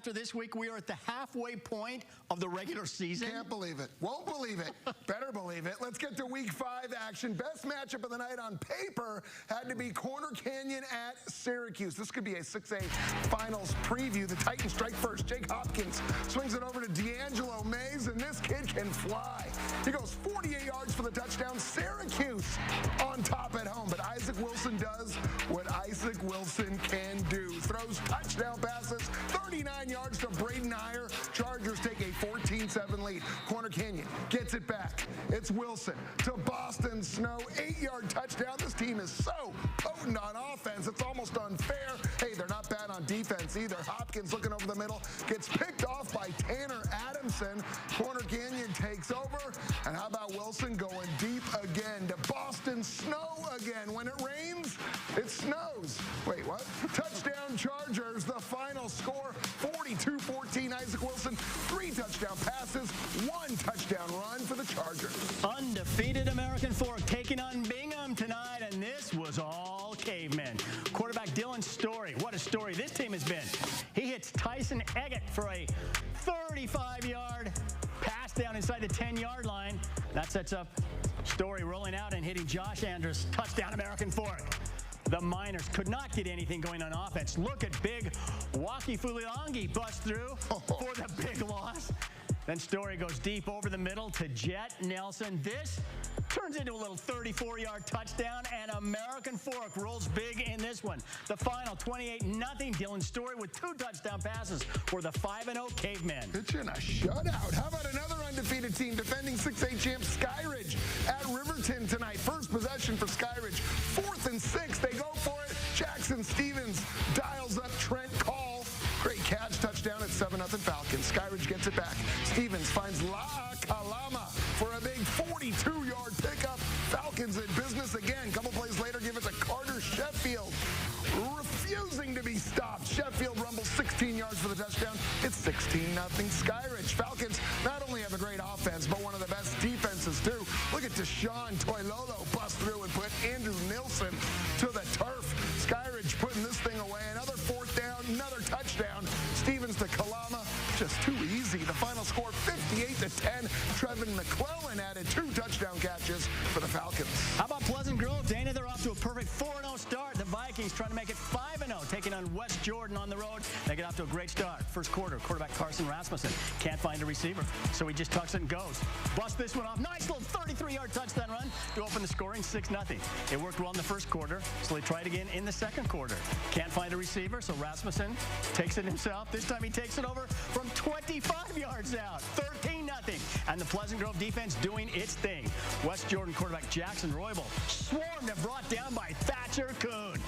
after this week, we are at the halfway point of the regular season. Can't believe it. Won't believe it. Better believe it. Let's get to Week 5 action. Best matchup of the night on paper had to be Corner Canyon at Syracuse. This could be a 6A finals preview. The Titans strike first. Jake Hopkins swings it over to D'Angelo Mays, and this kid can fly. He goes 48 yards for the touchdown. Syracuse on top at home, but Isaac Wilson does what Isaac Wilson can do. Throws touchdown passes, 39 yards to Braden Iyer. Chargers take a 14-7 lead. Corner Canyon gets it back. It's Wilson to Boston Snow, 8-yard touchdown. This team is so potent on offense, it's almost unfair. Hey, they're not bad on defense either. Hopkins looking over the middle, gets picked off by Tanner Adamson. Corner Canyon takes over, and how about Wilson going deep again to Boston Snow again. When it rains, it snows. Wait, what? Touchdown Chargers, the final score, 42-14. Isaac Wilson, 3 touchdown passes, 1 touchdown run for the Chargers. Undefeated American Fork taking on Bingham tonight, and this was all cavemen. Quarterback Dylan Story, what a story this team has been. He hits Tyson Eggett for a 35-yard pass down inside the 10-yard line. That sets up Story rolling out and hitting Josh Andrews, touchdown American Fork. The Miners could not get anything going on offense. Look at big Waki Fulilangi bust through for the big loss. Then Story goes deep over the middle to Jet Nelson. This turns into a little 34-yard touchdown, and American Fork rolls big in this one. The final 28-0. Dylan Story with 2 touchdown passes for the 5-0 Cavemen. Pitching a shutout. How about another undefeated team defending 6A champ Skyridge at Riverton tonight? First possession for Skyridge. 4th and 6. They go for it. Jackson Stevens dials up Trent Call. Great catch, touchdown at 7-0 Falcons. Skyridge gets it back. Stevens finds La Calama for a big 42-yard pickup. Falcons in business again. Couple plays later, give it to Carter Sheffield. Refusing to be stopped. Sheffield rumbles 16 yards for the touchdown. It's 16-0 Skyridge. Falcons not only have a great offense, but one of the best defenses too. Look at Deshaun Toilolo bust through and put Andrew Nilsson to the turf. Skyridge putting this thing away. Another 4th down, another touchdown. Stevens to Kalama, just too easy. The final score, 58-10. Trevin McClellan added 2 touchdown catches for the Falcons. How about Pleasant Grove? Dana, they're off to a perfect 4-0 start. The Vikings trying to make it 5-0, taking on West Jordan on the road. They get off to a great start. First quarter, quarterback Carson Rasmussen can't find a receiver, so he just tucks it and goes. Bust this one off. Nice little 33-yard touchdown run to open the scoring 6-0. It worked well in the first quarter, so they tried again in the second quarter. Can't find a receiver, so Rasmussen takes it himself. This time he takes it over from 25 yards out. 13-0. And the Pleasant Grove defense doing its thing. West Jordan quarterback Jackson Roybal swarmed and brought down by Thatcher Kuhn.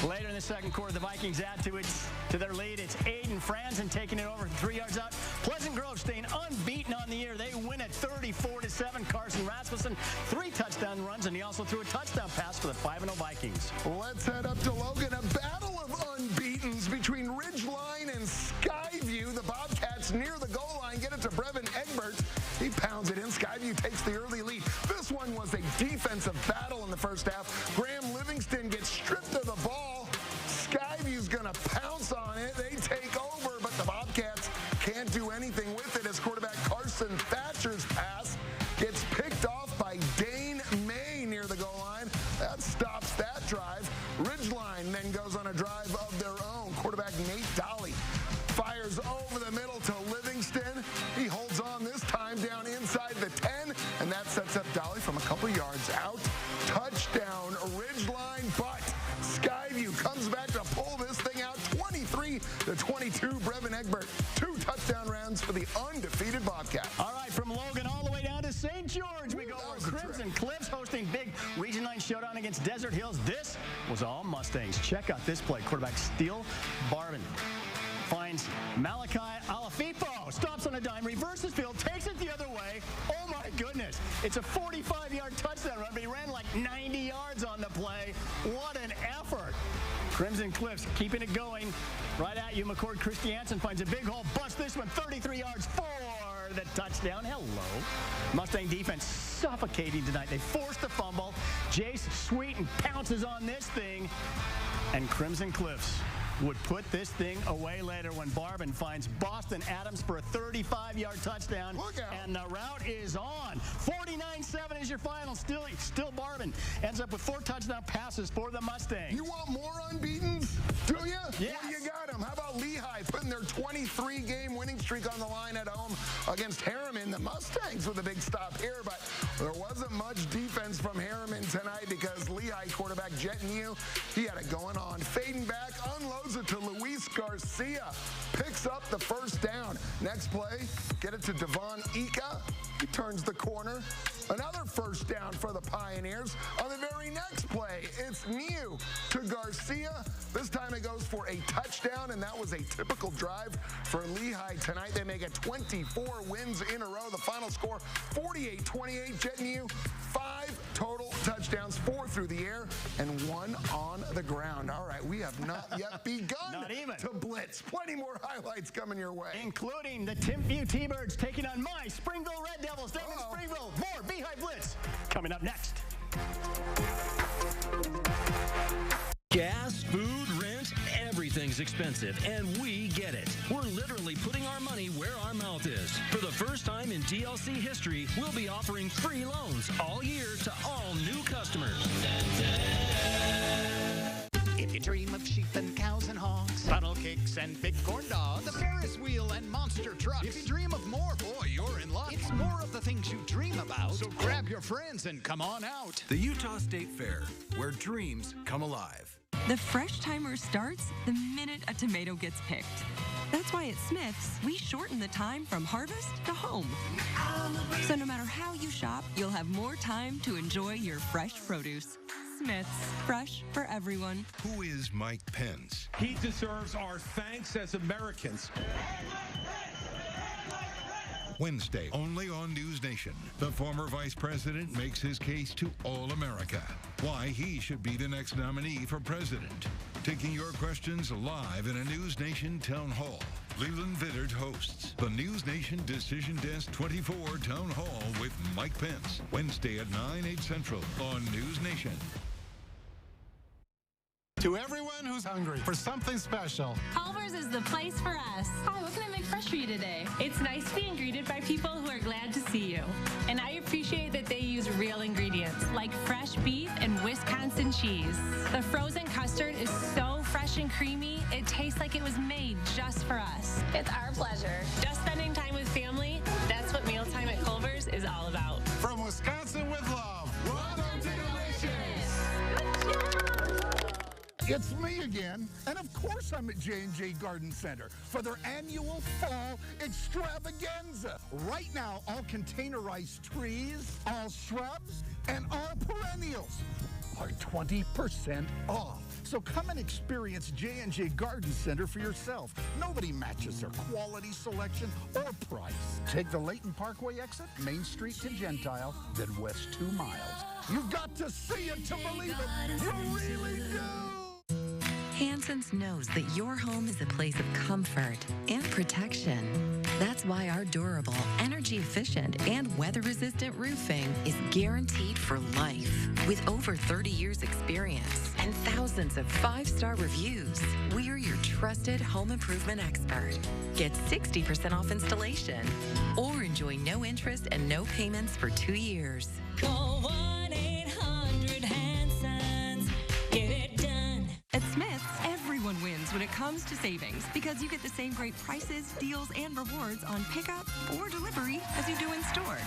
Later in the second quarter, the Vikings add to their lead. It's Aiden Franzen taking it over 3 yards out. Pleasant Grove staying unbeaten on the year. They win at 34-7. Carson Rasmussen, 3 touchdown runs, and he also threw a touchdown pass for the 5-0 Vikings. Let's head up to Logan. A battle of unbeatens between Ridgeline and Skyview. The Bobcats near the goal line get it to Brevin Egbert. He pounds it in. Skyview takes the early lead. This one was a defensive battle in the first half. Graham Livingston gets stripped of the ball. Skyview's going to pounce on it. They take over, but the Bobcats can't do anything with it as quarterback Carson Thatcher's pass gets picked off by Dane May near the goal line. That stops that drive. Ridgeline then goes on a drive of their own. Quarterback Nate Dolly fires over the middle to Livingston. He holds on this time down inside the 10, and that sets up Dolly from a couple yards out. Touchdown Ridgeline, but Skyview comes back to pull this thing out 23-22. Brevin Egbert, 2 touchdown rounds for the undefeated Bobcat. All right, from Logan all the way down to St. George, we go over Crimson Cliffs hosting big Region 9 showdown against Desert Hills. This was all Mustangs. Check out this play. Quarterback Steele Barvin finds Malachi Alafipo, stops on a dime, reverses field, takes it the other way. Oh my goodness. It's a 45-yard touchdown run, but he ran like 90 yards on the play. What an effort. Crimson Cliffs keeping it going. Right at you, McCord Christiansen finds a big hole, busts this one 33 yards for the touchdown. Hello. Mustang defense suffocating tonight. They forced the fumble. Jace Sweeten pounces on this thing. And Crimson Cliffs would put this thing away later when Barban finds Boston Adams for a 35-yard touchdown. Look out. And the route is on. 49-7 is your final. Still Barban ends up with 4 touchdown passes for the Mustangs. You want more unbeatens? Do you? Yes. Well, you got them. How about Beehive putting their 23-game winning streak on the line at home against Harriman? The Mustangs with a big stop here, but there wasn't much defense from Harriman tonight because Lehigh quarterback Jet New, he had it going on. Fading back, unloads it to Luis Garcia. Picks up the first down. Next play, get it to Devon Ika. He turns the corner. Another first down for the Pioneers. On the very next play, it's New to Garcia. This time it goes for a touchdown, and that was a typical drive for Lehigh tonight. They make it 24 wins in a row. The final score, 48-28. Jet New, 5 total touchdowns, 4 through the air and 1 on the ground. All right, we have not yet begun Not even. to blitz. Plenty more highlights coming your way. Including the Timpview T-Birds taking on my Springville Red Devils. David Springville, more Beehive Blitz coming up next. Gas, food, rent, everything's expensive, and we get it. We're literally putting our money where our mouth is. For the first time in DLC history, we'll be offering free loans all year to all new customers. If you dream of sheep and cows and hogs, funnel cakes and big corn dogs, the Ferris wheel and monster trucks. If you dream of more, boy, you're in luck. It's more of the things you dream about. So grab your friends and come on out. The Utah State Fair, where dreams come alive. The fresh timer starts the minute a tomato gets picked. That's why at Smith's, we shorten the time from harvest to home. So no matter how you shop, you'll have more time to enjoy your fresh produce. Smith's, fresh for everyone. Who is Mike Pence? He deserves our thanks as Americans. Wednesday, only on News Nation. The former vice president makes his case to all America. Why he should be the next nominee for president. Taking your questions live in a News Nation town hall. Leland Vittert hosts the News Nation Decision Desk 24 Town Hall with Mike Pence. Wednesday at 9, 8 Central on News Nation. To everyone who's hungry for something special, Culver's is the place for us. Hi, what can I make fresh for you today? It's nice being greeted by people who are glad to see you. And I appreciate that they use real ingredients, like fresh beef and Wisconsin cheese. The frozen custard is so fresh and creamy, it tastes like it was made just for us. It's our pleasure. Just spending time with family, that's what mealtime at Culver's is all about. from Wisconsin with love, welcome to Delicious. It's me again, and of course I'm at J&J Garden Center for their annual fall extravaganza. Right now, all containerized trees, all shrubs, and all perennials are 20% off. So come and experience J&J Garden Center for yourself. Nobody matches their quality, selection, or price. Take the Layton Parkway exit, Main Street to Gentile, then west 2 miles. You've got to see it to believe it. You really do. Hanson's knows that your home is a place of comfort and protection. That's why our durable, energy-efficient, and weather-resistant roofing is guaranteed for life. With over 30 years' experience and thousands of 5-star reviews, we're your trusted home improvement expert. Get 60% off installation or enjoy no interest and no payments for 2 years. Call 1-800-HANSONS. Get it done. At Smith's, everyone wins when it comes to savings because you get the same great prices, deals, and rewards on pickup or delivery as you do in store.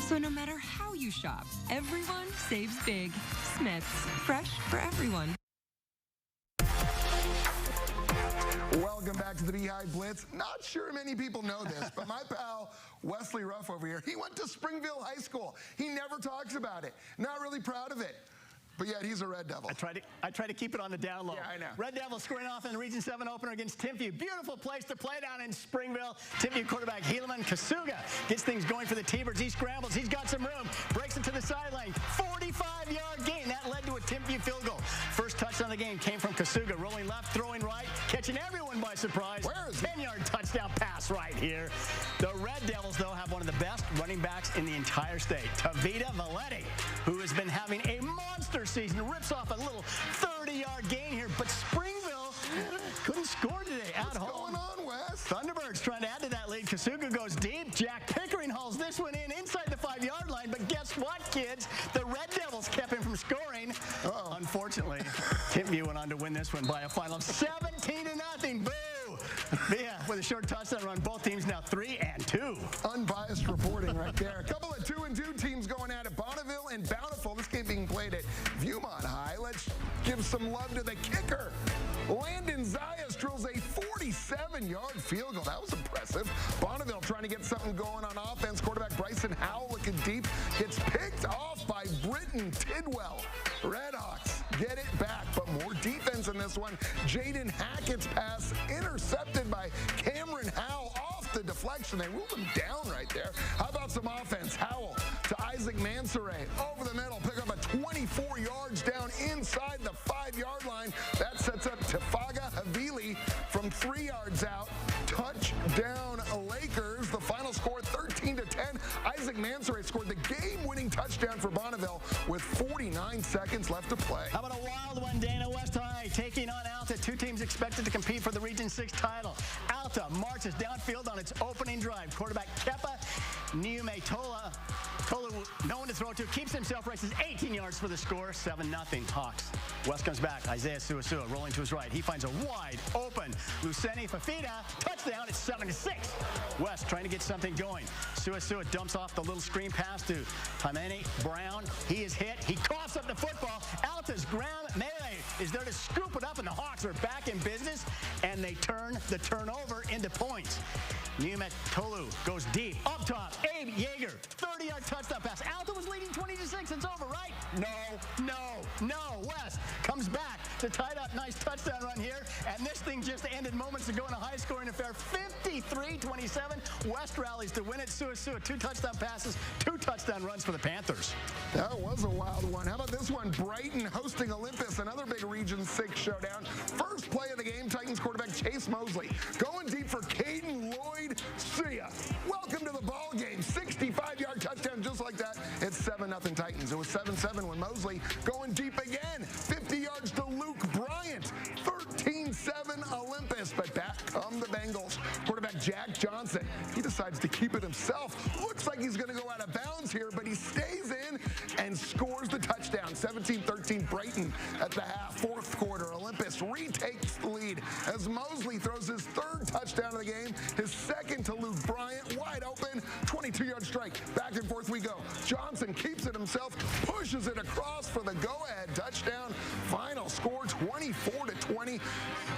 So no matter how you shop, everyone saves big. Smith's, fresh for everyone. Welcome back to the Beehive Blitz. Not sure many people know this, but my pal Wesley Ruff over here, he went to Springville High School. He never talks about it. Not really proud of it. But yet he's a Red Devil. I try to keep it on the down low. Yeah, I know. Red Devils squaring off in the Region 7 opener against Timpview. Beautiful place to play down in Springville. Timpview quarterback Helaman Kasuga gets things going for the T-Birds. He scrambles. He's got some room. Breaks it to the sideline. 45-yard gain. That led to a Timpview field goal. First touchdown of the game came from Kasuga. Rolling left, throwing right, catching everyone by surprise. Where is it? 10-yard touchdown pass right here. The Red Devils, though, have one of the best running backs in the entire state. Tavita Valetti, who has been having a monster season, rips off a little 30-yard gain here. But Springville Couldn't score today at home. What's going on, Wes? Thunderbirds trying to add to that lead. Kasuga goes deep. Jack Pickering hauls this one in inside the 5-yard line. But guess what, kids? The Red Devils kept him from scoring. Unfortunately, Timpview went on to win this one by a final of 17-0. Boo! Yeah, with a short touchdown run, both teams now 3-2. Unbiased reporting right there. A couple of 2-2 teams going at it. Bonneville and Bountiful. This game being played at Viewmont High. Let's give some love to the kicker. Landon Zayas drills a 47-yard field goal. That was impressive. Bonneville trying to get something going on offense. Quarterback Bryson Howell looking deep. Gets picked off by Britton Tidwell. Redhawks get it back, but more defense in this one. Jaden Hackett's pass intercepted by Cameron Howell off the deflection. They ruled him down right there. How about some offense? Howell to Isaac Mansoure over the middle. Pick up a 24 yards down inside the 5-yard line. That sets up Tafaga Havili from 3 yards out. Touchdown Lakers. The final score 13-10. Isaac Mansoure scored the game-winning touchdown for Bonneville with 49 seconds left to play. How about a wild one, Dana? West High taking on Alta. Two teams expected to compete for the Region 6 title. Alta marches downfield on its opening drive. Quarterback Kepa Niumetola, no one to throw to, keeps himself, races 18 yards for the score, 7-0 Hawks. West comes back. Isaiah Suasua rolling to his right. He finds a wide open Luceni Fafita. Touchdown. It's 7-6. West trying to get something going. Suasua dumps off the little screen pass to Taimane Brown. He is hit. He coughs up the football. Alta's Graham Melee is there to scoop it up, and the Hawks are back in business, and they turn the turnover into points. Niumetolu goes deep. Up top, Abe Yeager, 30-yard touchdown pass. Alta was leading 20-6. It's over, right? No. West comes back to tie it up. Nice touchdown run here. And this thing just ended moments ago in a high-scoring affair. 53-27. West rallies to win it. Suasua, 2 touchdown passes, 2 touchdown runs for the Panthers. That was a wild one. How about this one? Brighton hosting Olympus, another big Region 6 showdown. First play of the game, Titans quarterback Chase Mosley going deep for Caden Lloyd. See ya. Welcome to the ball game. 65-yard touchdown just like that. It's 7-0 Titans. It was 7-7 when Mosley going deep again. 50 yards to Luke Bryant. 13-7 Olympus, but back come the Bengals. Quarterback Jack Johnson, he decides to keep it himself. Looks like he's going to go out of bounds here, but he stays in and scores the touchdown. 17-13 Brighton at the half. Fourth quarter, Olympus retakes the lead as Mosley throws his 3rd touchdown of the game, his 2nd to Luke Bryant, wide open, 22-yard strike. Back and forth we go. Johnson keeps it himself, pushes it across for the go-ahead touchdown. Final score 24-20.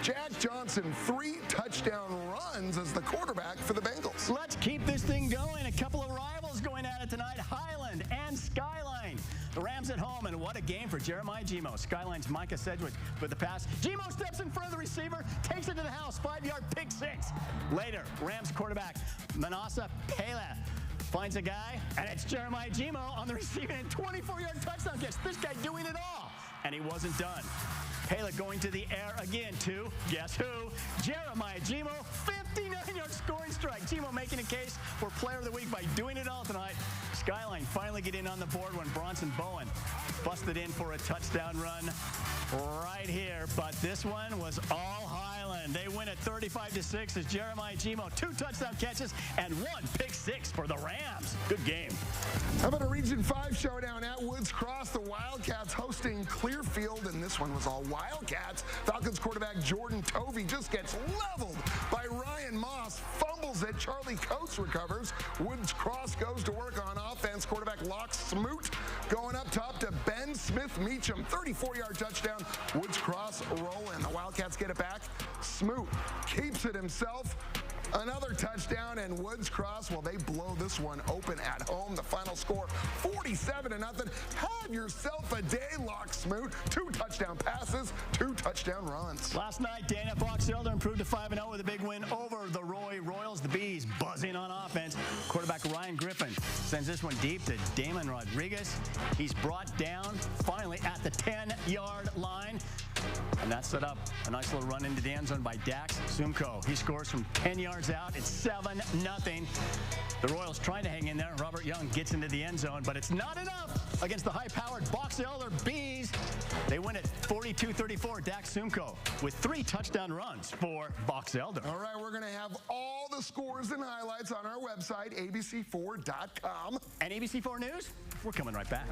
Jack Johnson, 3 touchdown runs as the quarterback for the Bengals. Let's keep this thing going. A couple of rivals going at it tonight, Highland and Skyline. The Rams at home, and what a game for Jeremiah Gimo. Skyline's Micah Sedgwick with the pass. Gimo steps in front of the receiver, takes it to the house, 5-yard pick 6. Later, Rams quarterback Manasa Pela finds a guy, and it's Jeremiah Gimo on the receiving end, 24-yard touchdown catch. This guy doing it all, and he wasn't done. Pela going to the air again to, guess who? Jeremiah Gimo, 59-yard scoring strike. Gimo making a case for player of the week by doing it all tonight. Skyline finally get in on the board when Bronson Bowen busted in for a touchdown run right here. But this one was all Highland. They win it 35-6 as Jeremiah Gimo, 2 touchdown catches and 1 pick 6 for the Rams. Good game. How about a Region 5 showdown at Woods Cross? The Wildcats hosting Clearfield, and this one was all Wildcats. Falcons quarterback Jordan Tovey just gets leveled by Ryan Moss, fumbles it. Charlie Coates recovers. Woods Cross goes to work on offense. Quarterback Locke Smoot going up top to Ben Smith Meacham. 34-yard touchdown. Woods Cross rolling. The Wildcats get it back. Smoot keeps it himself. Another touchdown, and Woods Cross, well, they blow this one open at home. The final score, 47-0. Have yourself a day, Locke Smoot. 2 touchdown passes, 2 touchdown runs. Last night, Dana Box Elder improved to 5-0 with a big win over the Roy Royals. The Bees buzzing on offense. Quarterback Ryan Griffin sends this one deep to Damon Rodriguez. He's brought down finally at the 10-yard line. And that set up a nice little run into the end zone by Dax Sumko. He scores from 10 yards out. It's 7-0. The Royals trying to hang in there. Robert Young gets into the end zone, but it's not enough against the high-powered Box Elder Bees. They win it 42-34, Dak Sumko with 3 touchdown runs for Box Elder. All right, we're going to have all the scores and highlights on our website, abc4.com. And ABC4 News, we're coming right back.